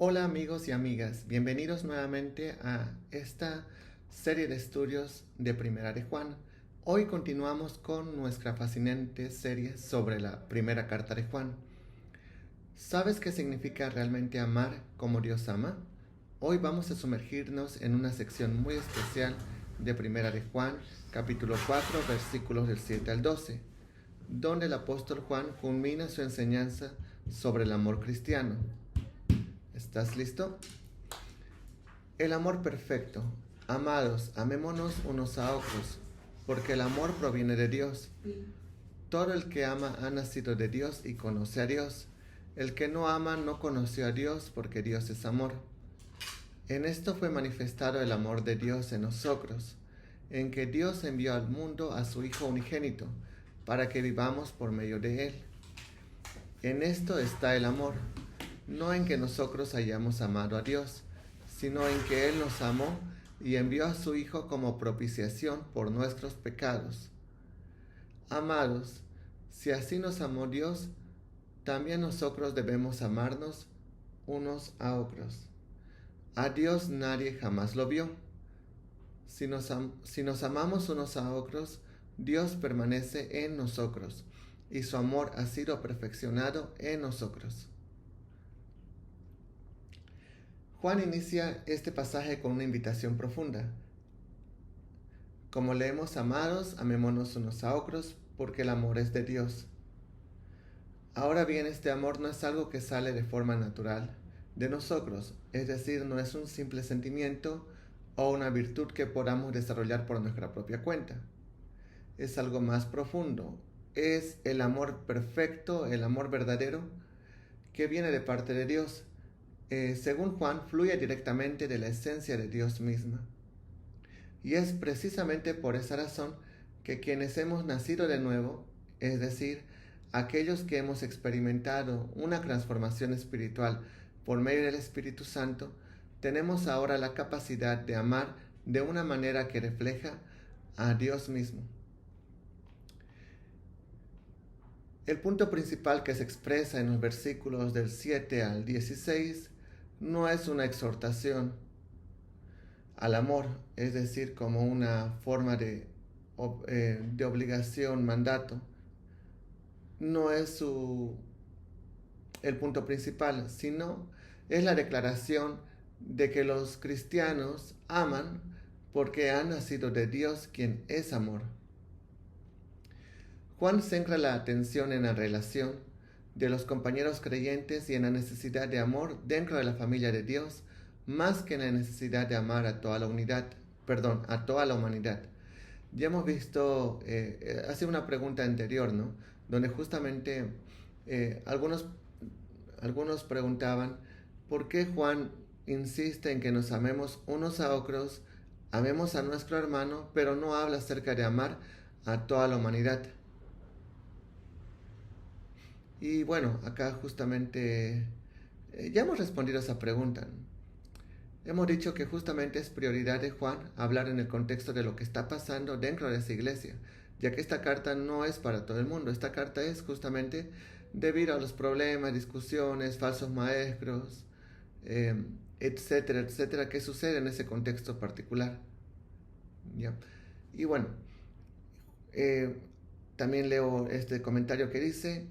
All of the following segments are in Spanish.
Hola amigos y amigas, bienvenidos nuevamente a esta serie de estudios de Primera de Juan. Hoy continuamos con nuestra fascinante serie sobre la primera carta de Juan. ¿Sabes qué significa realmente amar como Dios ama? Hoy vamos a sumergirnos en una sección muy especial de Primera de Juan, capítulo 4, versículos del 7 al 12, donde el apóstol Juan culmina su enseñanza sobre el amor cristiano. ¿Estás listo? El amor perfecto. Amados, amémonos unos a otros, porque el amor proviene de Dios. Todo el que ama ha nacido de Dios y conoce a Dios. El que no ama no conoció a Dios, porque Dios es amor. En esto fue manifestado el amor de Dios en nosotros, en que Dios envió al mundo a su Hijo unigénito, para que vivamos por medio de Él. En esto está el amor, no en que nosotros hayamos amado a Dios, sino en que Él nos amó y envió a su Hijo como propiciación por nuestros pecados. Amados, si así nos amó Dios, también nosotros debemos amarnos unos a otros. A Dios nadie jamás lo vio. Si nos amamos unos a otros, Dios permanece en nosotros, y su amor ha sido perfeccionado en nosotros. Juan inicia este pasaje con una invitación profunda. Como leemos, amados, amémonos unos a otros, porque el amor es de Dios. Ahora bien, este amor no es algo que sale de forma natural de nosotros, es decir, no es un simple sentimiento o una virtud que podamos desarrollar por nuestra propia cuenta. Es algo más profundo, es el amor perfecto, el amor verdadero, que viene de parte de Dios. Según Juan, fluye directamente de la esencia de Dios misma. Y es precisamente por esa razón que quienes hemos nacido de nuevo, es decir, aquellos que hemos experimentado una transformación espiritual por medio del Espíritu Santo, tenemos ahora la capacidad de amar de una manera que refleja a Dios mismo. El punto principal que se expresa en los versículos del 7 al 16 no es una exhortación al amor, es decir, como una forma de obligación, mandato. No es el punto principal, sino es la declaración de que los cristianos aman porque han nacido de Dios, quien es amor. Juan centra la atención en la relación de los compañeros creyentes y en la necesidad de amor dentro de la familia de Dios, más que en la necesidad de amar a toda la a toda la humanidad. Ya hemos visto, hace una pregunta anterior, ¿no? Donde justamente algunos preguntaban por qué Juan insiste en que nos amemos unos a otros, amemos a nuestro hermano, pero no habla acerca de amar a toda la humanidad. Y bueno, acá justamente ya hemos respondido a esa pregunta, ¿no? Hemos dicho que justamente es prioridad de Juan hablar en el contexto de lo que está pasando dentro de esa iglesia, ya que esta carta no es para todo el mundo. Esta carta es justamente debido a los problemas, discusiones, falsos maestros, etcétera, etcétera, que sucede en ese contexto particular. ¿Ya? Y bueno, eh, también leo este comentario que dice: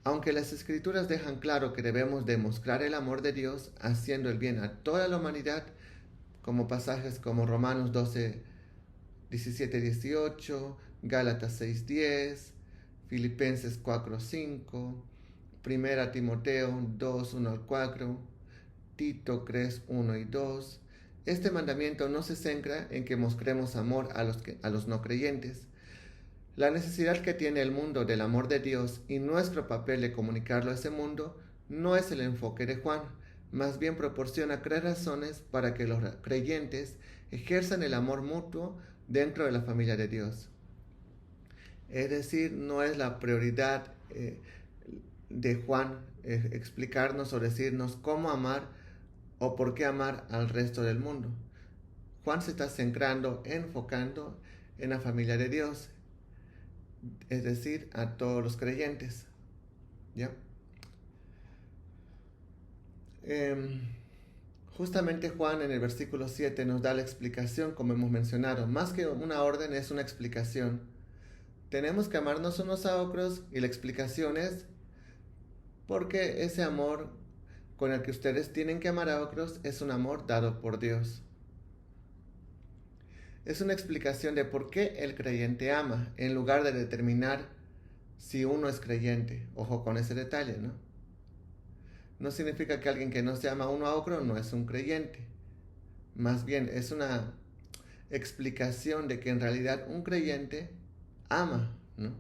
aunque las escrituras dejan claro que debemos demostrar el amor de Dios haciendo el bien a toda la humanidad, como pasajes como Romanos 12, 17, 18, Gálatas 6, 10, Filipenses 4, 5, Primera Timoteo 2, 1 al 4, Tito 3, 1 y 2. Este mandamiento no se centra en que mostremos amor a los no creyentes. La necesidad que tiene el mundo del amor de Dios y nuestro papel de comunicarlo a ese mundo no es el enfoque de Juan, más bien proporciona 3 razones para que los creyentes ejerzan el amor mutuo dentro de la familia de Dios. Es decir, no es la prioridad de Juan explicarnos o decirnos cómo amar o por qué amar al resto del mundo. Juan se está centrando, enfocando en la familia de Dios, es decir, a todos los creyentes. ¿Ya? Justamente Juan en el versículo 7 nos da la explicación, como hemos mencionado. Más que una orden, es una explicación. Tenemos que amarnos unos a otros y la explicación es porque ese amor con el que ustedes tienen que amar a otros es un amor dado por Dios. Es una explicación de por qué el creyente ama, en lugar de determinar si uno es creyente. Ojo con ese detalle, ¿no? No significa que alguien que no se ama uno a otro no es un creyente. Más bien es una explicación de que en realidad un creyente ama, ¿no?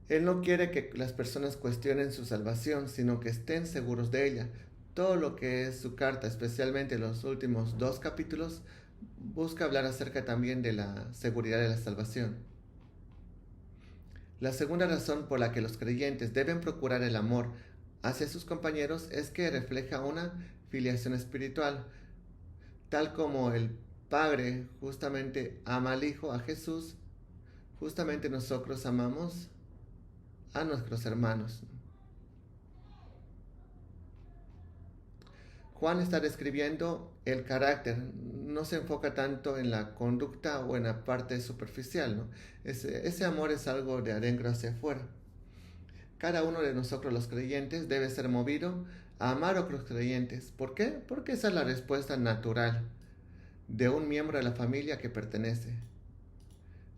Él no quiere que las personas cuestionen su salvación, sino que estén seguros de ella. Todo lo que es su carta, especialmente los últimos 2 capítulos, busca hablar acerca también de la seguridad de la salvación. La segunda razón por la que los creyentes deben procurar el amor hacia sus compañeros es que refleja una filiación espiritual. Tal como el Padre justamente ama al Hijo, a Jesús, justamente nosotros amamos a nuestros hermanos. Juan está describiendo el carácter, no se enfoca tanto en la conducta o en la parte superficial, ¿no? Ese amor es algo de adentro hacia afuera. Cada uno de nosotros los creyentes debe ser movido a amar a otros creyentes. ¿Por qué? Porque esa es la respuesta natural de un miembro de la familia que pertenece.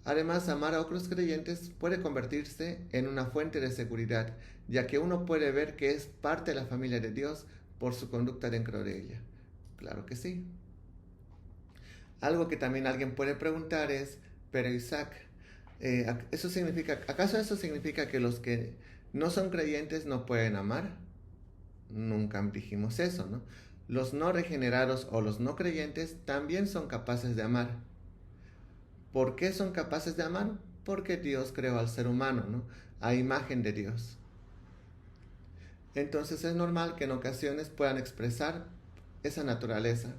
Además, amar a otros creyentes puede convertirse en una fuente de seguridad, ya que uno puede ver que es parte de la familia de Dios por su conducta dentro de ella. Claro que sí. Algo que también alguien puede preguntar es, pero Isaac, ¿acaso eso significa que los que no son creyentes no pueden amar? Nunca dijimos eso, ¿no? Los no regenerados o los no creyentes también son capaces de amar. ¿Por qué son capaces de amar? Porque Dios creó al ser humano, ¿no? A imagen de Dios. Entonces es normal que en ocasiones puedan expresar esa naturaleza,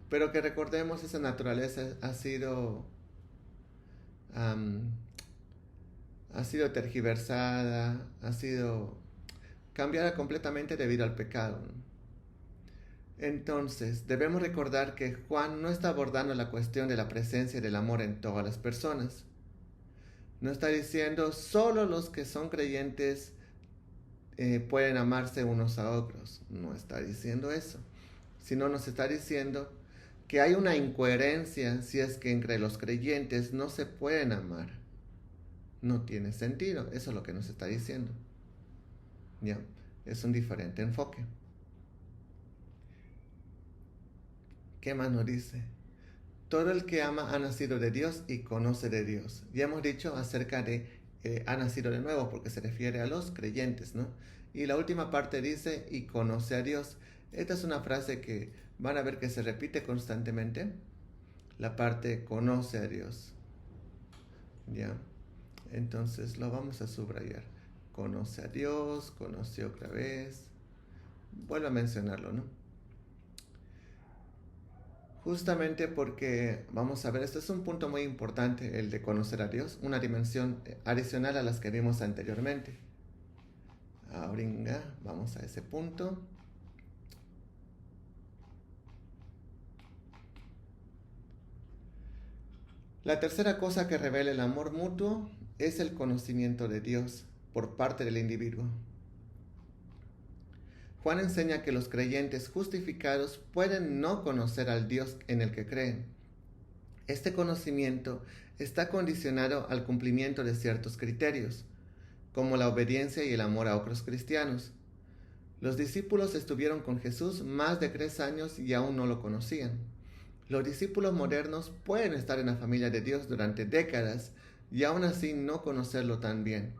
pero que recordemos esa naturaleza ha sido tergiversada, ha sido cambiada completamente debido al pecado, ¿no? Entonces, debemos recordar que Juan no está abordando la cuestión de la presencia del amor en todas las personas. No está diciendo solo los que son creyentes pueden amarse unos a otros. No está diciendo eso. Sino nos está diciendo que hay una incoherencia si es que entre los creyentes no se pueden amar. No tiene sentido. Eso es lo que nos está diciendo. Ya, es un diferente enfoque. ¿Qué más nos dice? Todo el que ama ha nacido de Dios y conoce de Dios. Ya hemos dicho acerca de ha nacido de nuevo, porque se refiere a los creyentes, ¿no? Y la última parte dice, y conoce a Dios. Esta es una frase que van a ver que se repite constantemente. La parte conoce a Dios. ¿Ya? Entonces lo vamos a subrayar. Conoce a Dios, conoce otra vez. Vuelvo a mencionarlo, ¿no? Justamente porque, vamos a ver, esto es un punto muy importante, el de conocer a Dios, una dimensión adicional a las que vimos anteriormente. Ahora vamos a ese punto. La tercera cosa que revela el amor mutuo es el conocimiento de Dios por parte del individuo. Juan enseña que los creyentes justificados pueden no conocer al Dios en el que creen. Este conocimiento está condicionado al cumplimiento de ciertos criterios, como la obediencia y el amor a otros cristianos. Los discípulos estuvieron con Jesús más de 3 años y aún no lo conocían. Los discípulos modernos pueden estar en la familia de Dios durante décadas y aún así no conocerlo tan bien.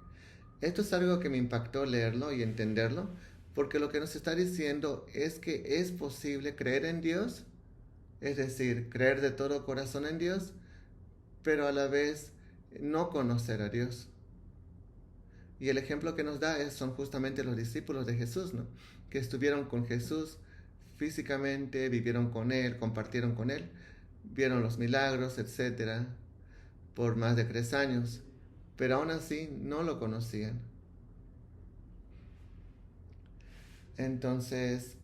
Esto es algo que me impactó leerlo y entenderlo, porque lo que nos está diciendo es que es posible creer en Dios, es decir, creer de todo corazón en Dios, pero a la vez no conocer a Dios. Y el ejemplo que nos da son justamente los discípulos de Jesús, ¿no? Que estuvieron con Jesús físicamente, vivieron con Él, compartieron con Él, vieron los milagros, etc., por más de 3 años, pero aún así no lo conocían. Entonces,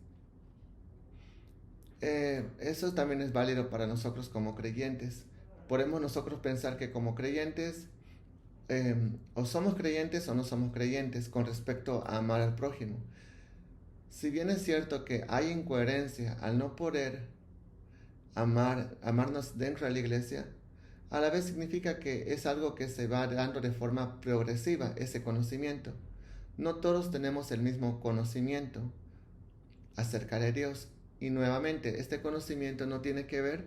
Eso también es válido para nosotros como creyentes. Podemos nosotros pensar que como creyentes o somos creyentes o no somos creyentes con respecto a amar al prójimo. Si bien es cierto que hay incoherencia al no poder amarnos dentro de la iglesia, a la vez significa que es algo que se va dando de forma progresiva, ese conocimiento. No todos tenemos el mismo conocimiento acerca de Dios. Y nuevamente, este conocimiento no tiene que ver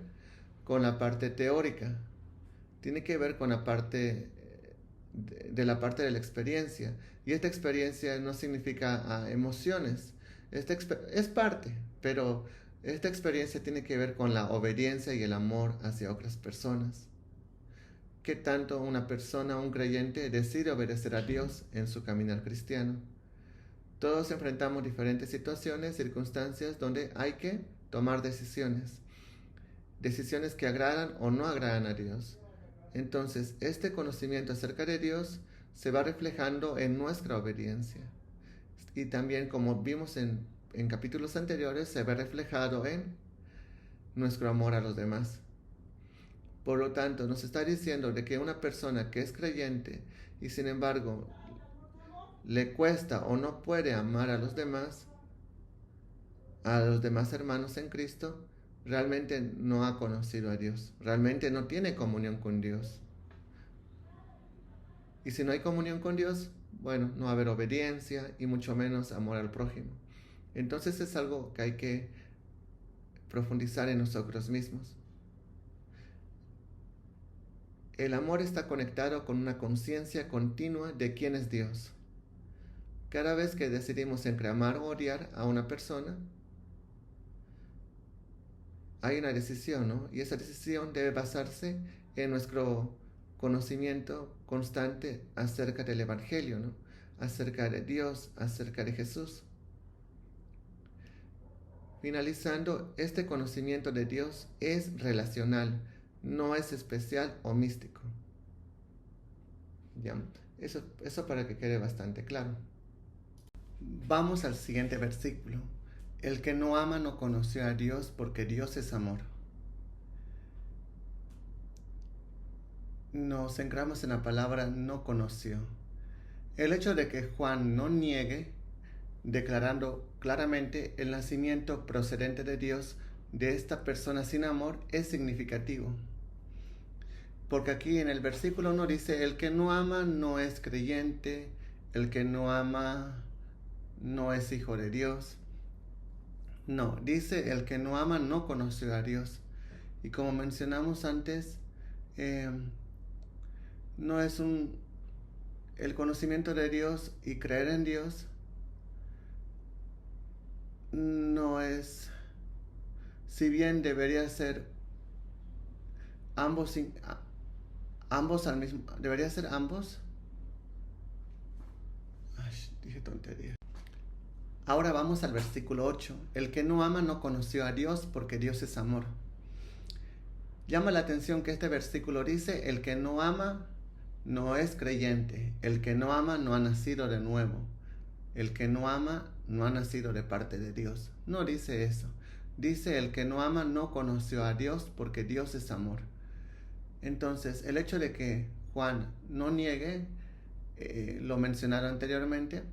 con la parte teórica, tiene que ver con la parte de la parte de la experiencia. Y esta experiencia no significa emociones, es parte, pero esta experiencia tiene que ver con la obediencia y el amor hacia otras personas. ¿Qué tanto una persona, un creyente, decide obedecer a Dios en su caminar cristiano? Todos enfrentamos diferentes situaciones, circunstancias donde hay que tomar decisiones. Decisiones que agradan o no agradan a Dios. Entonces, este conocimiento acerca de Dios se va reflejando en nuestra obediencia. Y también, como vimos en capítulos anteriores, se ve reflejado en nuestro amor a los demás. Por lo tanto, nos está diciendo de que una persona que es creyente y sin embargo le cuesta o no puede amar a los demás hermanos en Cristo, realmente no ha conocido a Dios, realmente no tiene comunión con Dios. Y si no hay comunión con Dios, bueno, no va a haber obediencia y mucho menos amor al prójimo. Entonces es algo que hay que profundizar en nosotros mismos. El amor está conectado con una conciencia continua de quién es Dios. Cada vez que decidimos entre amar o odiar a una persona, hay una decisión, ¿no? Y esa decisión debe basarse en nuestro conocimiento constante acerca del Evangelio, ¿no? Acerca de Dios, acerca de Jesús. Finalizando, este conocimiento de Dios es relacional, no es especial o místico. ¿Ya? Eso para que quede bastante claro. Vamos al siguiente versículo. El que no ama no conoció a Dios porque Dios es amor. Nos centramos en la palabra no conoció. El hecho de que Juan no niegue, declarando claramente el nacimiento procedente de Dios de esta persona sin amor, es significativo. Porque aquí en el versículo 1 dice, el que no ama no es creyente, el que no ama no es hijo de Dios. No, dice el que no ama no conoció a Dios. Y como mencionamos antes, no es el conocimiento de Dios y creer en Dios no es, si bien debería ser ambos al mismo, debería ser ambos. Ay, dije tontería. Ahora vamos al versículo 8. El que no ama no conoció a Dios porque Dios es amor. Llama la atención que este versículo dice, el que no ama no es creyente, el que no ama no ha nacido de nuevo, el que no ama no ha nacido de parte de Dios. No dice eso. Dice, el que no ama no conoció a Dios porque Dios es amor. Entonces, el hecho de que Juan no niegue, lo mencionaron anteriormente,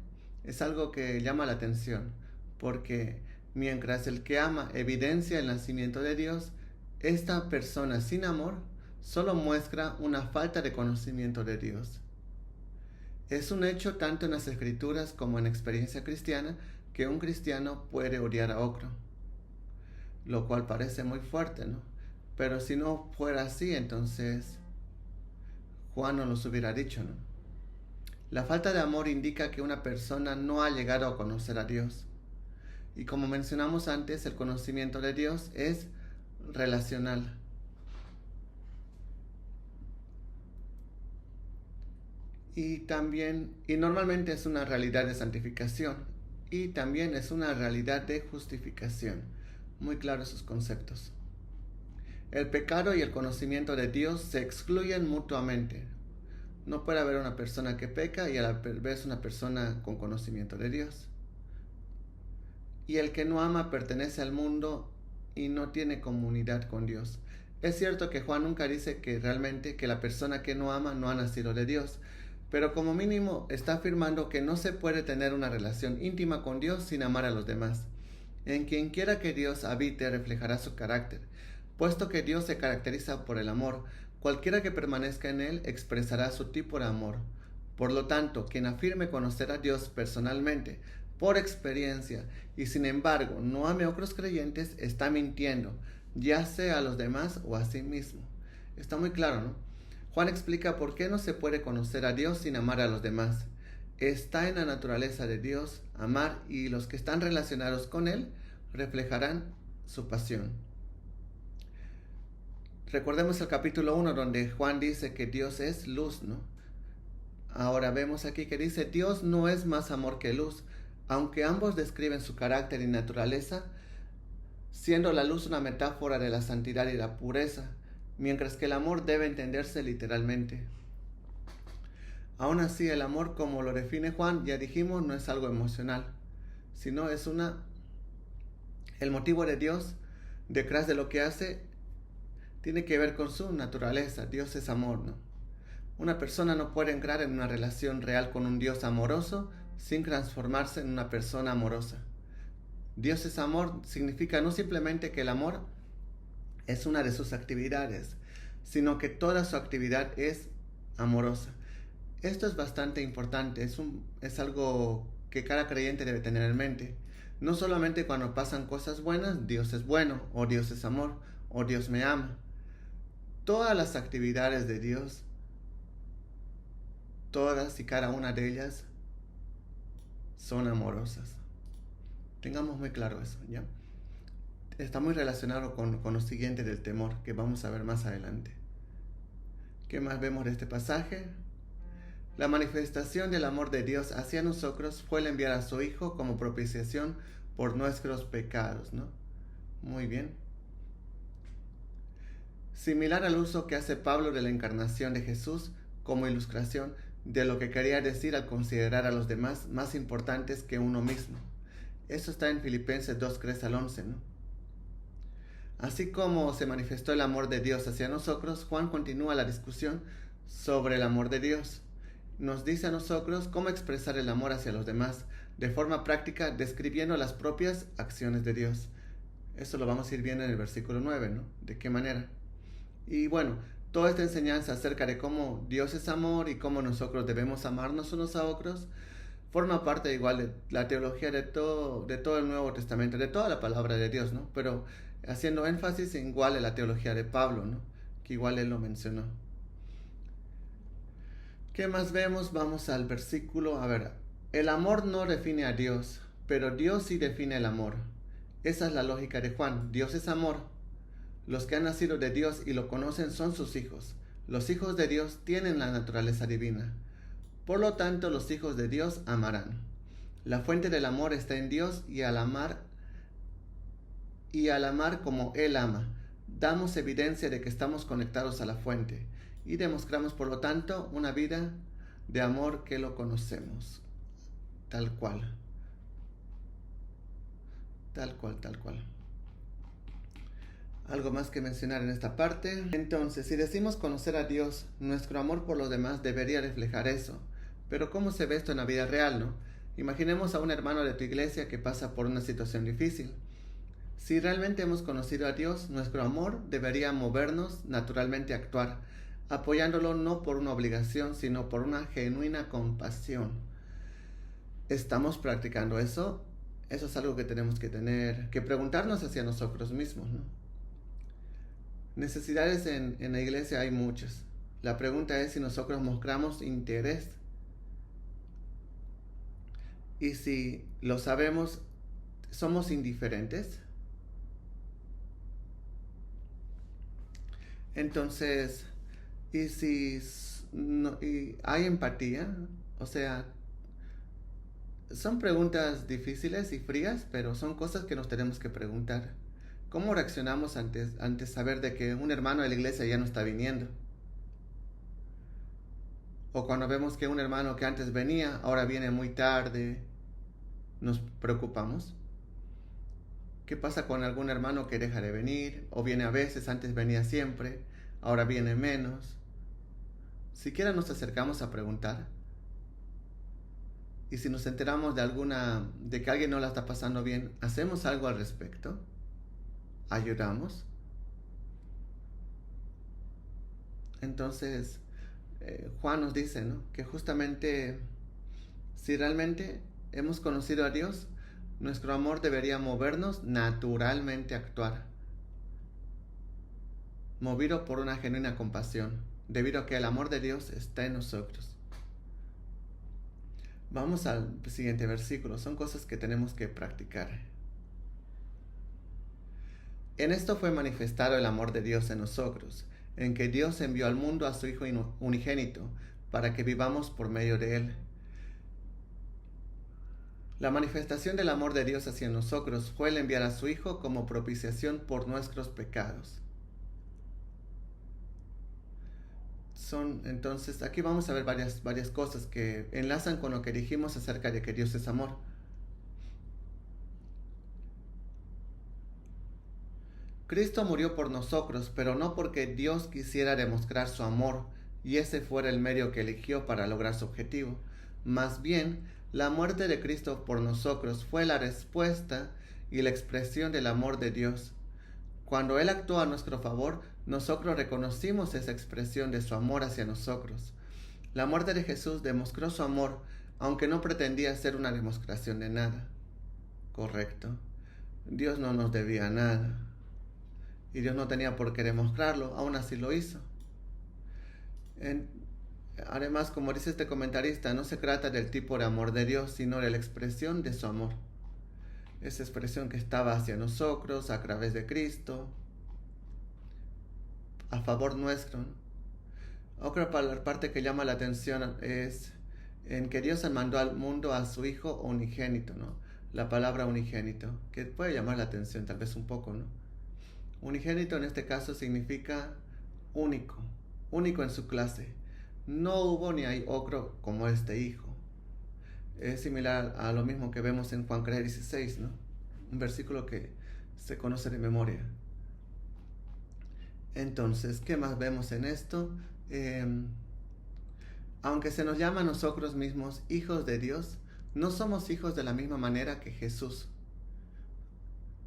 es algo que llama la atención, porque mientras el que ama evidencia el nacimiento de Dios, esta persona sin amor solo muestra una falta de conocimiento de Dios. Es un hecho tanto en las Escrituras como en la experiencia cristiana que un cristiano puede odiar a otro, lo cual parece muy fuerte, ¿no? Pero si no fuera así, entonces Juan no nos hubiera dicho, ¿no? La falta de amor indica que una persona no ha llegado a conocer a Dios. Y como mencionamos antes, el conocimiento de Dios es relacional. Y normalmente es una realidad de santificación. Y también es una realidad de justificación. Muy claros sus conceptos. El pecado y el conocimiento de Dios se excluyen mutuamente. No puede haber una persona que peca y a la vez una persona con conocimiento de Dios. Y el que no ama pertenece al mundo y no tiene comunidad con Dios. Es cierto que Juan nunca dice que realmente que la persona que no ama no ha nacido de Dios, pero como mínimo está afirmando que no se puede tener una relación íntima con Dios sin amar a los demás. En quien quiera que Dios habite reflejará su carácter, puesto que Dios se caracteriza por el amor. Cualquiera que permanezca en él expresará su tipo de amor. Por lo tanto, quien afirme conocer a Dios personalmente, por experiencia, y sin embargo no ame a otros creyentes, está mintiendo, ya sea a los demás o a sí mismo. Está muy claro, ¿no? Juan explica por qué no se puede conocer a Dios sin amar a los demás. Está en la naturaleza de Dios amar, y los que están relacionados con Él reflejarán su pasión. Recordemos el capítulo 1 donde Juan dice que Dios es luz, ¿no? Ahora vemos aquí que dice: Dios no es más amor que luz, aunque ambos describen su carácter y naturaleza, siendo la luz una metáfora de la santidad y la pureza, mientras que el amor debe entenderse literalmente. Aún así, el amor, como lo define Juan, ya dijimos, no es algo emocional, sino es el motivo de Dios detrás de lo que hace tiene que ver con su naturaleza. Dios es amor, ¿no? Una persona no puede entrar en una relación real con un Dios amoroso sin transformarse en una persona amorosa. Dios es amor significa no simplemente que el amor es una de sus actividades, sino que toda su actividad es amorosa. Esto es bastante importante, es algo que cada creyente debe tener en mente. No solamente cuando pasan cosas buenas, Dios es bueno, o Dios es amor, o Dios me ama. Todas las actividades de Dios, todas y cada una de ellas, son amorosas. Tengamos muy claro eso, ¿ya? Está muy relacionado con lo siguiente del temor, que vamos a ver más adelante. ¿Qué más vemos de este pasaje? La manifestación del amor de Dios hacia nosotros fue el enviar a su Hijo como propiciación por nuestros pecados, ¿no? Muy bien. Similar al uso que hace Pablo de la encarnación de Jesús como ilustración de lo que quería decir al considerar a los demás más importantes que uno mismo. Eso está en Filipenses 2:3-11, ¿no? Así como se manifestó el amor de Dios hacia nosotros, Juan continúa la discusión sobre el amor de Dios. Nos dice a nosotros cómo expresar el amor hacia los demás de forma práctica, describiendo las propias acciones de Dios. Eso lo vamos a ir viendo en el versículo 9, ¿no? ¿De qué manera? Y bueno, toda esta enseñanza acerca de cómo Dios es amor y cómo nosotros debemos amarnos unos a otros forma parte igual de la teología de todo el Nuevo Testamento, de toda la palabra de Dios, ¿no? Pero haciendo énfasis igual en la teología de Pablo, ¿no? Que igual él lo mencionó. ¿Qué más vemos? Vamos al versículo. A ver, el amor no define a Dios, pero Dios sí define el amor. Esa es la lógica de Juan. Dios es amor. Los que han nacido de Dios y lo conocen son sus hijos. Los hijos de Dios tienen la naturaleza divina. Por lo tanto, los hijos de Dios amarán. La fuente del amor está en Dios, y al amar como Él ama, damos evidencia de que estamos conectados a la fuente y demostramos, por lo tanto, una vida de amor que lo conocemos. Tal cual. Tal cual, tal cual. Algo más que mencionar en esta parte. Entonces, si decimos conocer a Dios, nuestro amor por los demás debería reflejar eso. Pero ¿cómo se ve esto en la vida real, no? Imaginemos a un hermano de tu iglesia que pasa por una situación difícil. Si realmente hemos conocido a Dios, nuestro amor debería movernos naturalmente a actuar, apoyándolo no por una obligación, sino por una genuina compasión. ¿Estamos practicando eso? Eso es algo que tenemos que preguntarnos hacia nosotros mismos, ¿no? Necesidades en la iglesia hay muchas. La pregunta es si nosotros mostramos interés. Y si lo sabemos, ¿somos indiferentes? Entonces, y si no, y hay empatía, o sea, son preguntas difíciles y frías, pero son cosas que nos tenemos que preguntar. ¿Cómo reaccionamos ante saber de que un hermano de la iglesia ya no está viniendo? O cuando vemos que un hermano que antes venía, ahora viene muy tarde, ¿nos preocupamos? ¿Qué pasa con algún hermano que deja de venir o viene a veces, antes venía siempre, ahora viene menos? Siquiera nos acercamos a preguntar. Y si nos enteramos de que alguien no la está pasando bien, ¿hacemos algo al respecto? ¿Ayudamos? Entonces, Juan nos dice, ¿no?, que justamente si realmente hemos conocido a Dios, nuestro amor debería movernos naturalmente a actuar, movido por una genuina compasión, debido a que el amor de Dios está en nosotros. Vamos al siguiente versículo, son cosas que tenemos que practicar. En esto fue manifestado el amor de Dios en nosotros, en que Dios envió al mundo a su Hijo unigénito, para que vivamos por medio de Él. La manifestación del amor de Dios hacia nosotros fue el enviar a su Hijo como propiciación por nuestros pecados. Entonces, aquí vamos a ver varias cosas que enlazan con lo que dijimos acerca de que Dios es amor. Cristo murió por nosotros, pero no porque Dios quisiera demostrar su amor y ese fuera el medio que eligió para lograr su objetivo. Más bien, la muerte de Cristo por nosotros fue la respuesta y la expresión del amor de Dios. Cuando Él actuó a nuestro favor, nosotros reconocimos esa expresión de su amor hacia nosotros. La muerte de Jesús demostró su amor, aunque no pretendía ser una demostración de nada. Correcto. Dios no nos debía nada. Y Dios no tenía por qué demostrarlo, aún así lo hizo. Además, como dice este comentarista, no se trata del tipo de amor de Dios, sino de la expresión de su amor. Esa expresión que estaba hacia nosotros, a través de Cristo, a favor nuestro, ¿no? Otra parte que llama la atención es en que Dios mandó al mundo a su Hijo unigénito, ¿no? La palabra unigénito, que puede llamar la atención tal vez un poco, ¿no? Unigénito en este caso significa único, único en su clase. No hubo ni hay otro como este Hijo. Es similar a lo mismo que vemos en Juan 3:16, ¿no? Un versículo que se conoce de memoria. Entonces, ¿qué más vemos en esto? Aunque se nos llama a nosotros mismos hijos de Dios, no somos hijos de la misma manera que Jesús.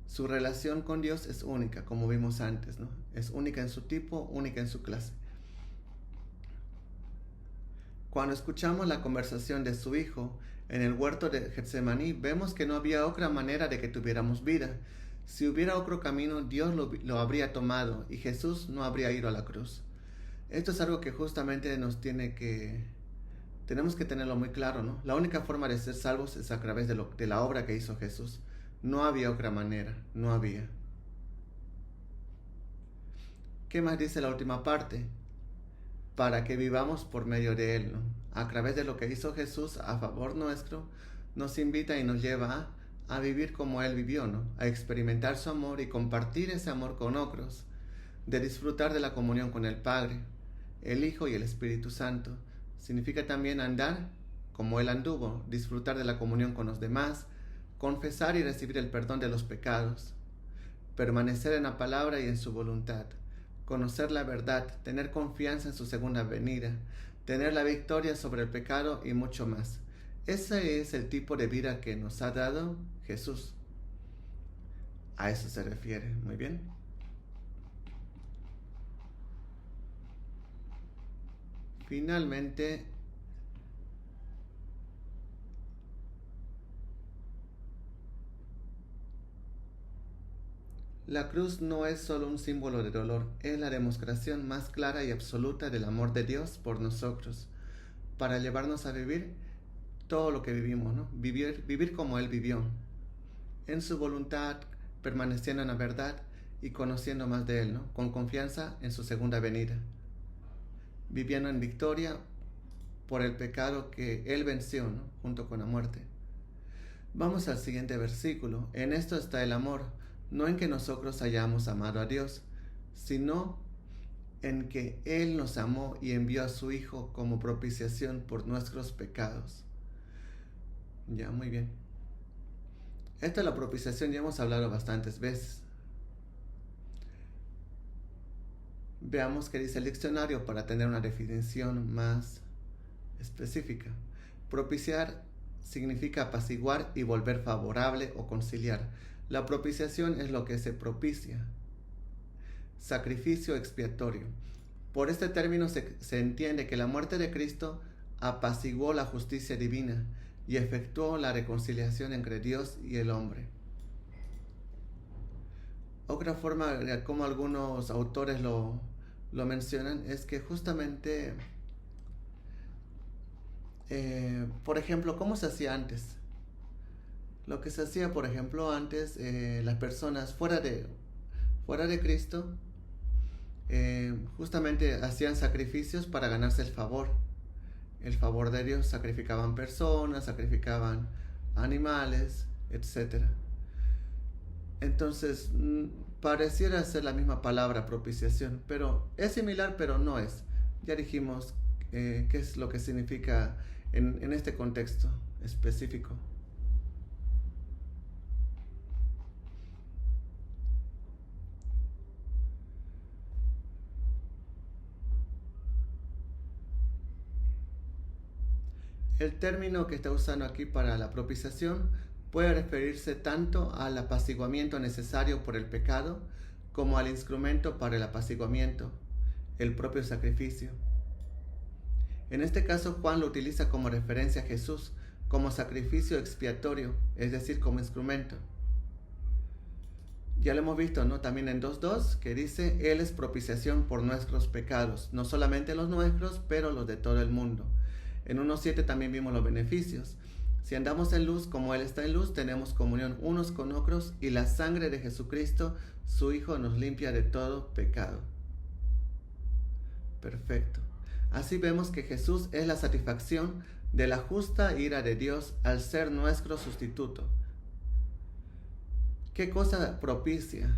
Su relación con Dios es única, como vimos antes, ¿no? Es única en su tipo, única en su clase. Cuando escuchamos la conversación de su Hijo en el huerto de Getsemaní, vemos que no había otra manera de que tuviéramos vida. Si hubiera otro camino, Dios lo habría tomado y Jesús no habría ido a la cruz. Esto es algo que justamente tenemos que tenerlo muy claro, ¿no? La única forma de ser salvos es a través de la obra que hizo Jesús. No había otra manera, no había. ¿Qué más dice la última parte? Para que vivamos por medio de Él, ¿no? A través de lo que hizo Jesús a favor nuestro, nos invita y nos lleva a vivir como Él vivió, ¿no? A experimentar su amor y compartir ese amor con otros, de disfrutar de la comunión con el Padre, el Hijo y el Espíritu Santo. Significa también andar como Él anduvo, disfrutar de la comunión con los demás, confesar y recibir el perdón de los pecados, permanecer en la palabra y en su voluntad, conocer la verdad, tener confianza en su segunda venida, tener la victoria sobre el pecado y mucho más. Ese es el tipo de vida que nos ha dado Jesús. A eso se refiere. Muy bien. Finalmente, la cruz no es solo un símbolo de dolor, es la demostración más clara y absoluta del amor de Dios por nosotros, para llevarnos a vivir todo lo que vivimos, ¿no? Vivir como Él vivió, en su voluntad, permaneciendo en la verdad y conociendo más de Él, ¿no? Con confianza en su segunda venida, viviendo en victoria por el pecado que Él venció, ¿no? Junto con la muerte. Vamos al siguiente versículo. En esto está el amor, no en que nosotros hayamos amado a Dios, sino en que Él nos amó y envió a su Hijo como propiciación por nuestros pecados. Ya, muy bien. Esto de la propiciación ya hemos hablado bastantes veces. Veamos qué dice el diccionario para tener una definición más específica. Propiciar significa apaciguar y volver favorable o conciliar. La propiciación es lo que se propicia. Sacrificio expiatorio. Por este término se entiende que la muerte de Cristo apaciguó la justicia divina y efectuó la reconciliación entre Dios y el hombre. Otra forma de como algunos autores lo mencionan es que justamente, por ejemplo, ¿cómo se hacía antes? Lo que se hacía, por ejemplo, antes, las personas fuera de Cristo, justamente hacían sacrificios para ganarse el favor de Dios. Sacrificaban personas, sacrificaban animales, etc. Entonces, pareciera ser la misma palabra propiciación, pero es similar, pero no es. Ya dijimos qué es lo que significa en este contexto específico. El término que está usando aquí para la propiciación puede referirse tanto al apaciguamiento necesario por el pecado como al instrumento para el apaciguamiento, el propio sacrificio. En este caso, Juan lo utiliza como referencia a Jesús, como sacrificio expiatorio, es decir, como instrumento. Ya lo hemos visto, ¿no? También en 2.2, que dice, Él es propiciación por nuestros pecados, no solamente los nuestros, pero los de todo el mundo. En 1.7 también vimos los beneficios. Si andamos en luz como Él está en luz, tenemos comunión unos con otros y la sangre de Jesucristo, su Hijo, nos limpia de todo pecado. Perfecto. Así vemos que Jesús es la satisfacción de la justa ira de Dios al ser nuestro sustituto. ¿Qué cosa propicia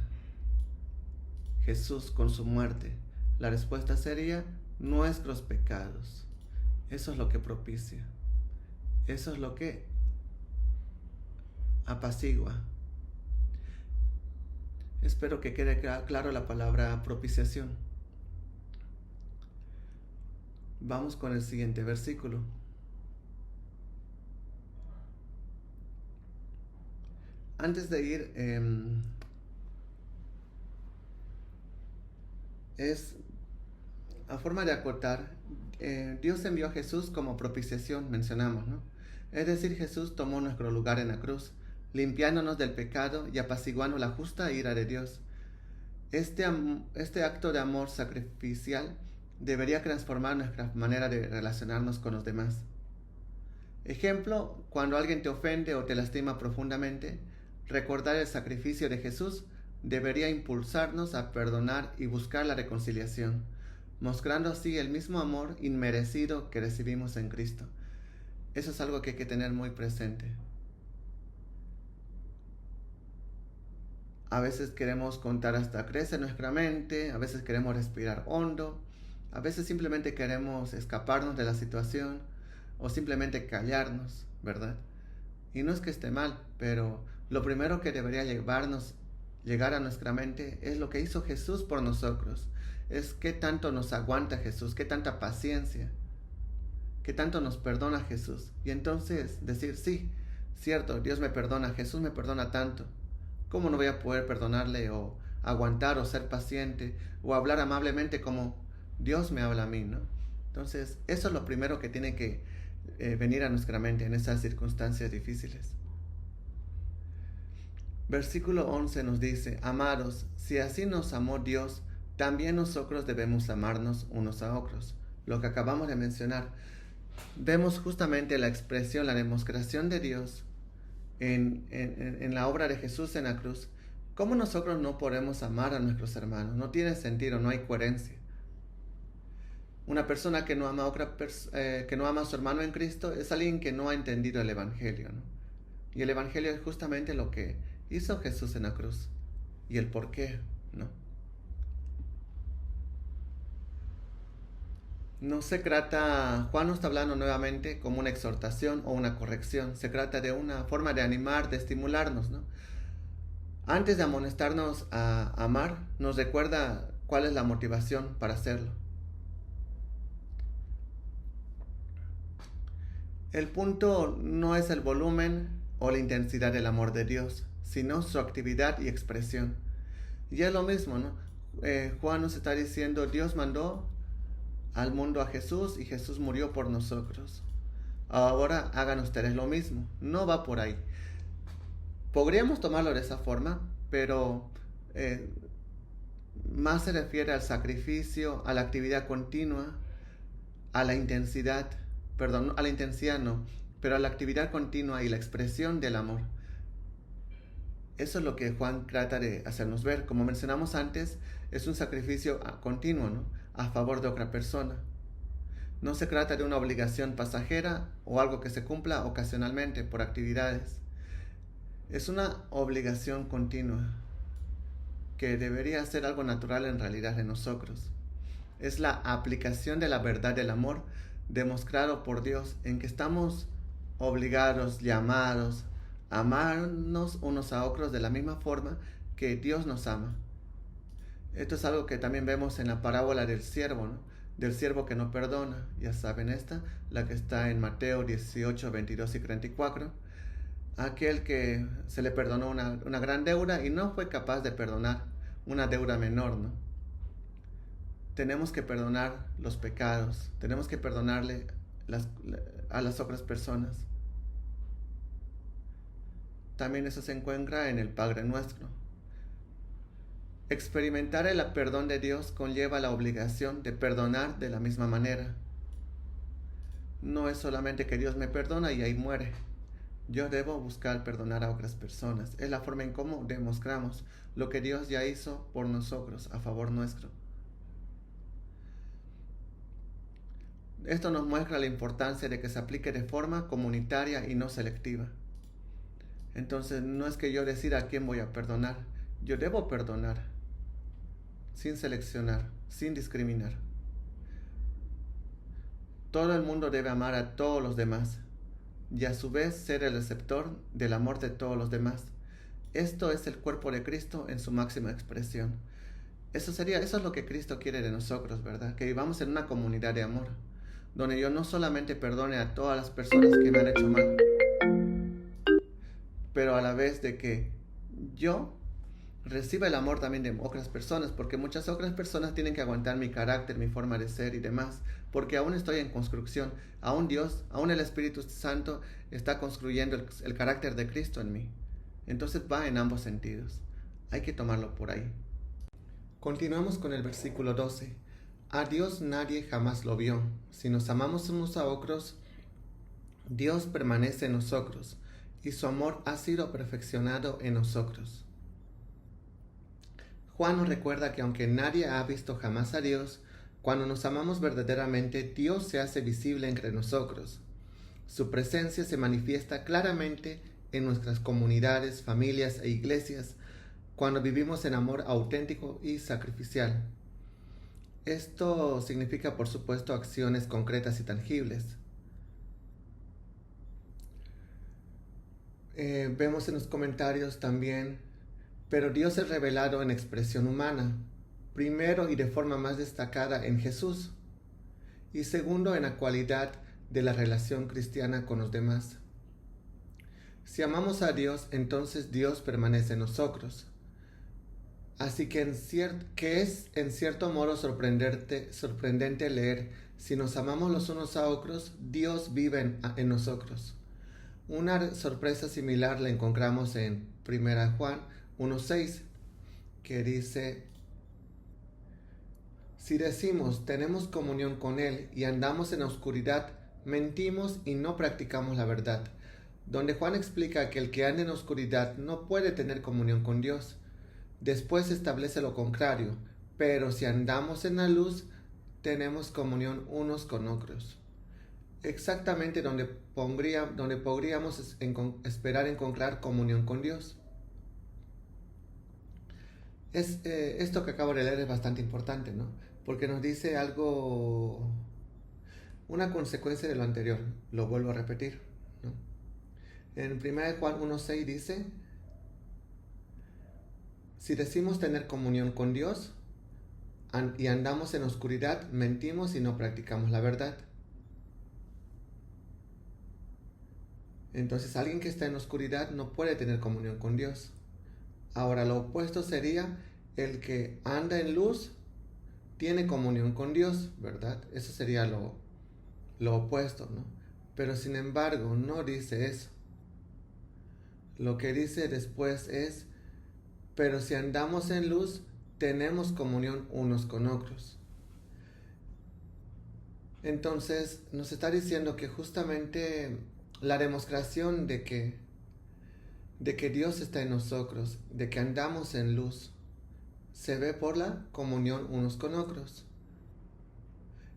Jesús con su muerte? La respuesta sería nuestros pecados. Eso es lo que propicia. Eso es lo que apacigua. Espero que quede claro la palabra propiciación. Vamos con el siguiente versículo. Antes de ir, es a forma de acotar, Dios envió a Jesús como propiciación, mencionamos, ¿no? Es decir, Jesús tomó nuestro lugar en la cruz, limpiándonos del pecado y apaciguando la justa ira de Dios. Este acto de amor sacrificial debería transformar nuestra manera de relacionarnos con los demás. Ejemplo, cuando alguien te ofende o te lastima profundamente, recordar el sacrificio de Jesús debería impulsarnos a perdonar y buscar la reconciliación, mostrando así el mismo amor inmerecido que recibimos en Cristo. Eso es algo que hay que tener muy presente. A veces queremos contar hasta 3 en nuestra mente, a veces queremos respirar hondo, a veces simplemente queremos escaparnos de la situación o simplemente callarnos, ¿verdad? Y no es que esté mal, pero lo primero que debería llegar a nuestra mente es lo que hizo Jesús por nosotros. Es qué tanto nos aguanta Jesús, qué tanta paciencia, qué tanto nos perdona Jesús. Y entonces decir, sí, cierto, Dios me perdona, Jesús me perdona tanto. ¿Cómo no voy a poder perdonarle o aguantar o ser paciente o hablar amablemente como Dios me habla a mí, ¿no? Entonces, eso es lo primero que tiene que venir a nuestra mente en esas circunstancias difíciles. Versículo 11 nos dice, amados, si así nos amó Dios, también nosotros debemos amarnos unos a otros. Lo que acabamos de mencionar, vemos justamente la expresión, la demostración de Dios en la obra de Jesús en la cruz. ¿Cómo nosotros no podemos amar a nuestros hermanos? No tiene sentido, no hay coherencia. Una persona que no ama a su hermano en Cristo es alguien que no ha entendido el Evangelio, ¿no? Y el Evangelio es justamente lo que hizo Jesús en la cruz y el por qué, ¿no? Juan no está hablando nuevamente como una exhortación o una corrección, se trata de una forma de animar, de estimularnos, ¿no? Antes de amonestarnos a amar, nos recuerda cuál es la motivación para hacerlo. El punto no es el volumen o la intensidad del amor de Dios, sino su actividad y expresión. Y es lo mismo, ¿no? Juan nos está diciendo, Dios mandó al mundo a Jesús y Jesús murió por nosotros. Ahora hagan ustedes lo mismo. No va por ahí. Podríamos tomarlo de esa forma, pero eh, más se refiere al sacrificio, a la actividad continua, a la intensidad, perdón, a la intensidad no, pero a la actividad continua y la expresión del amor. Eso es lo que Juan trata de hacernos ver. Como mencionamos antes, es un sacrificio continuo, ¿no? A favor de otra persona. No se trata de una obligación pasajera o algo que se cumpla ocasionalmente por actividades. Es una obligación continua que debería ser algo natural en realidad de nosotros. Es la aplicación de la verdad del amor demostrado por Dios, en que estamos obligados, llamados a amarnos unos a otros de la misma forma que Dios nos ama. Esto es algo que también vemos en la parábola del siervo, ¿no? Del siervo que no perdona. Ya saben esta, la que está en Mateo 18, 22 y 34. Aquel que se le perdonó una gran deuda y no fue capaz de perdonar una deuda menor, ¿no? Tenemos que perdonar los pecados, tenemos que perdonarle a las otras personas. También eso se encuentra en el Padre Nuestro. Experimentar el perdón de Dios conlleva la obligación de perdonar de la misma manera. No es solamente que Dios me perdona y ahí muere. Yo debo buscar perdonar a otras personas. Es la forma en cómo demostramos lo que Dios ya hizo por nosotros, a favor nuestro. Esto nos muestra la importancia de que se aplique de forma comunitaria y no selectiva. Entonces no es que yo decida a quién voy a perdonar. Yo debo perdonar, sin seleccionar, sin discriminar. Todo el mundo debe amar a todos los demás y a su vez ser el receptor del amor de todos los demás. Esto es el cuerpo de Cristo en su máxima expresión. Eso es lo que Cristo quiere de nosotros, ¿verdad? Que vivamos en una comunidad de amor, donde yo no solamente perdone a todas las personas que me han hecho mal, pero a la vez de que yo reciba el amor también de otras personas, porque muchas otras personas tienen que aguantar mi carácter, mi forma de ser y demás, porque aún estoy en construcción, aún Dios, aún el Espíritu Santo está construyendo el carácter de Cristo en mí. Entonces va en ambos sentidos, hay que tomarlo por ahí. Continuamos con el versículo 12. A Dios nadie jamás lo vio. Si nos amamos unos a otros, Dios permanece en nosotros y su amor ha sido perfeccionado en nosotros. Juan nos recuerda que aunque nadie ha visto jamás a Dios, cuando nos amamos verdaderamente, Dios se hace visible entre nosotros. Su presencia se manifiesta claramente en nuestras comunidades, familias e iglesias, cuando vivimos en amor auténtico y sacrificial. Esto significa, por supuesto, acciones concretas y tangibles. Vemos en los comentarios también, pero Dios es revelado en expresión humana, primero y de forma más destacada en Jesús, y segundo en la cualidad de la relación cristiana con los demás. Si amamos a Dios, entonces Dios permanece en nosotros. Así que es en cierto modo sorprendente leer, si nos amamos los unos a otros, Dios vive en nosotros. Una sorpresa similar la encontramos en 1 Juan 1:6, que dice: si decimos tenemos comunión con Él y andamos en la oscuridad, mentimos y no practicamos la verdad. Donde Juan explica que el que anda en la oscuridad no puede tener comunión con Dios. Después establece lo contrario, pero si andamos en la luz, tenemos comunión unos con otros. Exactamente donde podríamos esperar encontrar comunión con Dios. Esto que acabo de leer es bastante importante, ¿no? Porque nos dice algo una consecuencia de lo anterior. Lo vuelvo a repetir, ¿no? En 1 Juan 1:6 dice: si decimos tener comunión con Dios y andamos en oscuridad, mentimos y no practicamos la verdad. Entonces, alguien que está en oscuridad no puede tener comunión con Dios. Ahora, lo opuesto sería el que anda en luz, tiene comunión con Dios, ¿verdad? Eso sería lo opuesto, ¿no? Pero sin embargo, no dice eso. Lo que dice después es: pero si andamos en luz, tenemos comunión unos con otros. Entonces, nos está diciendo que justamente la demostración de que Dios está en nosotros, de que andamos en luz, se ve por la comunión unos con otros.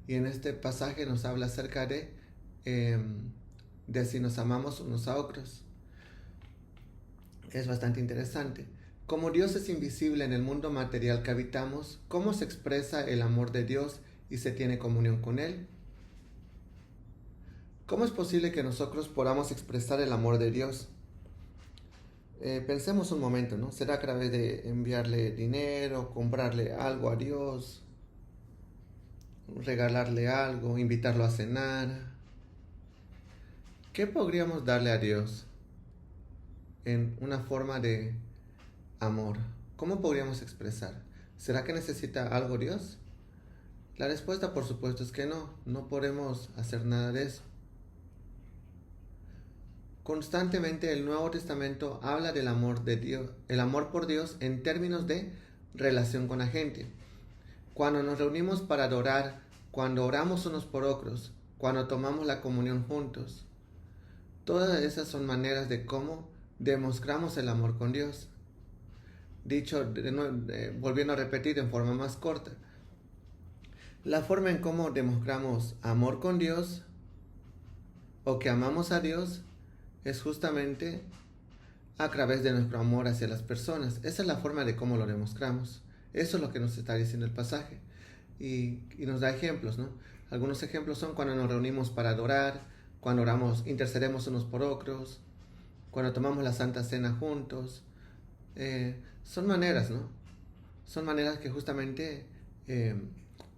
Y en este pasaje nos habla acerca de si nos amamos unos a otros. Es bastante interesante. Como Dios es invisible en el mundo material que habitamos, ¿cómo se expresa el amor de Dios y se tiene comunión con Él? ¿Cómo es posible que nosotros podamos expresar el amor de Dios? Pensemos un momento, ¿no? ¿Será a través de enviarle dinero, comprarle algo a Dios, regalarle algo, invitarlo a cenar? ¿Qué podríamos darle a Dios en una forma de amor? ¿Cómo podríamos expresar? ¿Será que necesita algo Dios? La respuesta, por supuesto, es que no podemos hacer nada de eso. Constantemente el Nuevo Testamento habla del amor de Dios, el amor por Dios en términos de relación con la gente. Cuando nos reunimos para adorar, cuando oramos unos por otros, cuando tomamos la comunión juntos, todas esas son maneras de cómo demostramos el amor con Dios. Dicho, volviendo a repetir en forma más corta, la forma en cómo demostramos amor con Dios o que amamos a Dios es justamente a través de nuestro amor hacia las personas. Esa es la forma de cómo lo demostramos. Eso es lo que nos está diciendo el pasaje. Y nos da ejemplos, ¿no? Algunos ejemplos son cuando nos reunimos para adorar, cuando oramos, intercedemos unos por otros, cuando tomamos la Santa Cena juntos. Son maneras, ¿no? Son maneras que justamente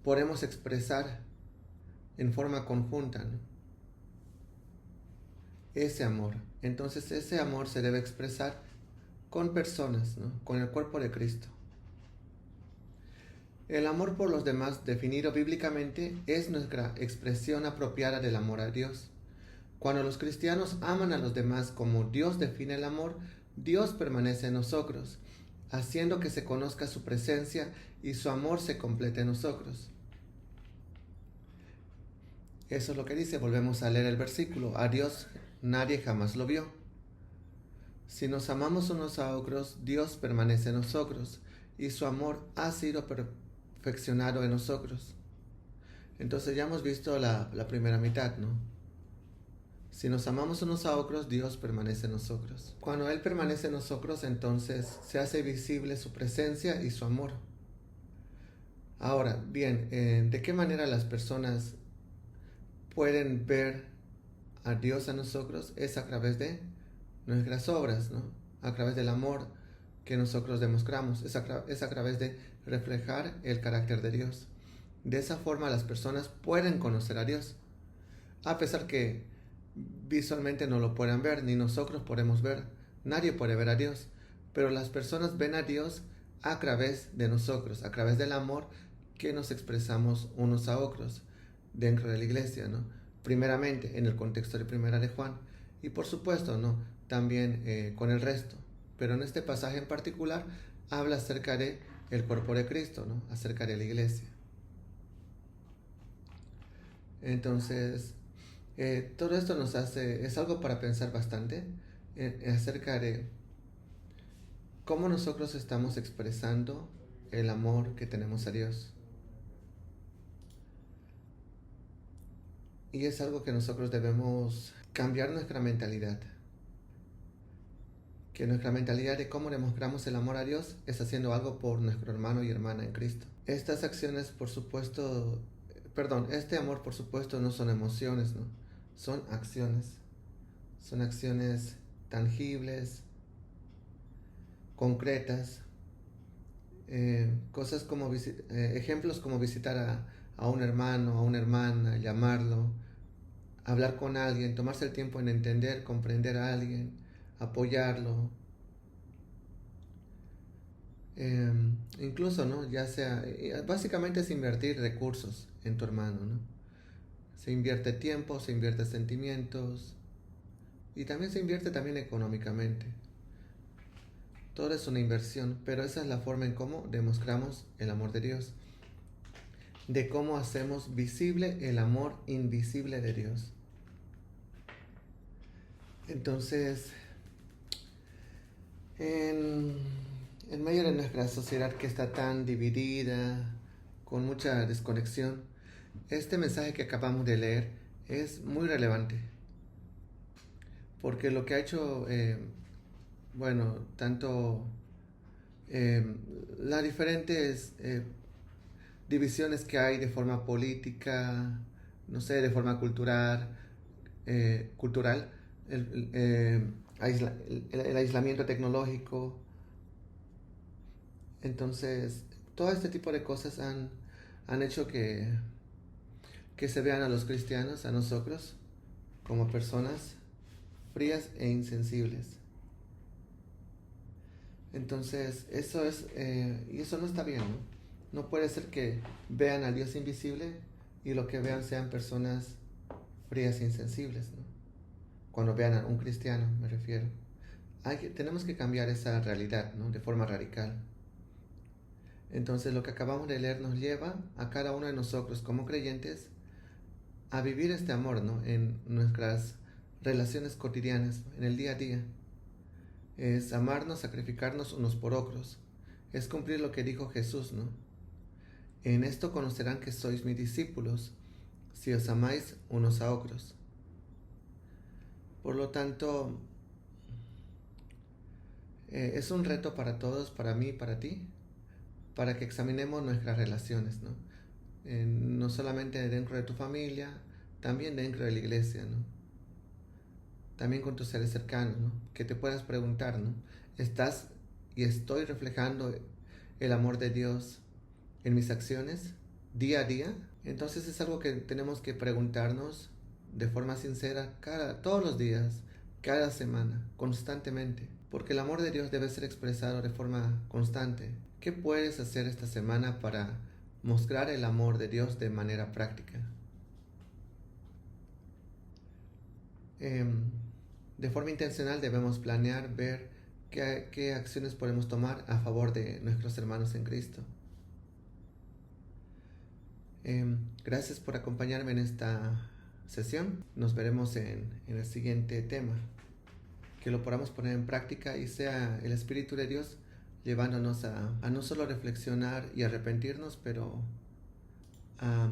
podemos expresar en forma conjunta, ¿no? Ese amor. Entonces ese amor se debe expresar con personas, ¿no? Con el cuerpo de Cristo. El amor por los demás, definido bíblicamente, es nuestra expresión apropiada del amor a Dios. Cuando los cristianos aman a los demás como Dios define el amor, Dios permanece en nosotros, haciendo que se conozca su presencia y su amor se complete en nosotros. Eso es lo que dice. Volvemos a leer el versículo: a Dios nadie jamás lo vio. Si nos amamos unos a otros, Dios permanece en nosotros y su amor ha sido perfeccionado en nosotros. Entonces ya hemos visto la primera mitad, ¿no? Si nos amamos unos a otros, Dios permanece en nosotros. Cuando Él permanece en nosotros, entonces se hace visible su presencia y su amor. Ahora, bien, ¿de qué manera las personas pueden ver a Dios a nosotros? Es a través de nuestras obras, ¿no? A través del amor que nosotros demostramos. Es a través de reflejar el carácter de Dios. De esa forma las personas pueden conocer a Dios, a pesar que visualmente no lo puedan ver, ni nosotros podemos ver. Nadie puede ver a Dios, pero las personas ven a Dios a través de nosotros, a través del amor que nos expresamos unos a otros dentro de la iglesia, ¿no? Primeramente en el contexto de Primera de Juan y por supuesto, ¿no? También con el resto, pero en este pasaje en particular habla acerca de el cuerpo de Cristo, ¿no? Acerca de la iglesia. Entonces todo esto nos hace, es algo para pensar bastante acerca de cómo nosotros estamos expresando el amor que tenemos a Dios. Y es algo que nosotros debemos cambiar nuestra mentalidad. Que nuestra mentalidad de cómo demostramos el amor a Dios es haciendo algo por nuestro hermano y hermana en Cristo. Estas acciones, por supuesto, perdón, este amor por supuesto no son emociones, ¿no? Son acciones. Son acciones tangibles, concretas, cosas como ejemplos como visitar a un hermano, a una hermana, llamarlo, hablar con alguien, tomarse el tiempo en entender, comprender a alguien, apoyarlo, eh, incluso, ¿no? Ya sea, básicamente es invertir recursos en tu hermano, ¿no? Se invierte tiempo, se invierte sentimientos y también se invierte también económicamente. Todo es una inversión, pero esa es la forma en cómo demostramos el amor de Dios, de cómo hacemos visible el amor invisible de Dios. Entonces, en, en medio de nuestra sociedad que está tan dividida, con mucha desconexión, este mensaje que acabamos de leer es muy relevante, porque lo que ha hecho, bueno, tanto las diferentes divisiones que hay de forma política, no sé, de forma cultural, el, eh, el aislamiento tecnológico. Entonces, todo este tipo de cosas han hecho que se vean a los cristianos, a nosotros, como personas frías e insensibles. Entonces, y eso no está bien, ¿no? No puede ser que vean al Dios invisible y lo que vean sean personas frías e insensibles, ¿no? Cuando vean a un cristiano, me refiero. Tenemos que cambiar esa realidad, ¿no? De forma radical. Entonces, lo que acabamos de leer nos lleva a cada uno de nosotros como creyentes a vivir este amor, ¿no? En nuestras relaciones cotidianas, en el día a día. Es amarnos, sacrificarnos unos por otros. Es cumplir lo que dijo Jesús, ¿no? En esto conocerán que sois mis discípulos, si os amáis unos a otros. Por lo tanto, es un reto para todos, para mí, para ti, para que examinemos nuestras relaciones, ¿no? No solamente dentro de tu familia, también dentro de la iglesia, ¿no? También con tus seres cercanos, ¿no? Que te puedas preguntar, ¿no? ¿Estás y estoy reflejando el amor de Dios en mis acciones día a día? Entonces es algo que tenemos que preguntarnos de forma sincera todos los días, cada semana, constantemente. Porque el amor de Dios debe ser expresado de forma constante. ¿Qué puedes hacer esta semana para mostrar el amor de Dios de manera práctica? De forma intencional debemos planear, ver qué acciones podemos tomar a favor de nuestros hermanos en Cristo. Gracias por acompañarme en esta sesión. Nos veremos en el siguiente tema. Que lo podamos poner en práctica y sea el Espíritu de Dios llevándonos a no solo reflexionar y arrepentirnos, pero a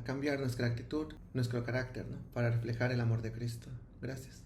cambiar nuestra actitud, nuestro carácter, ¿no? Para reflejar el amor de Cristo. Gracias.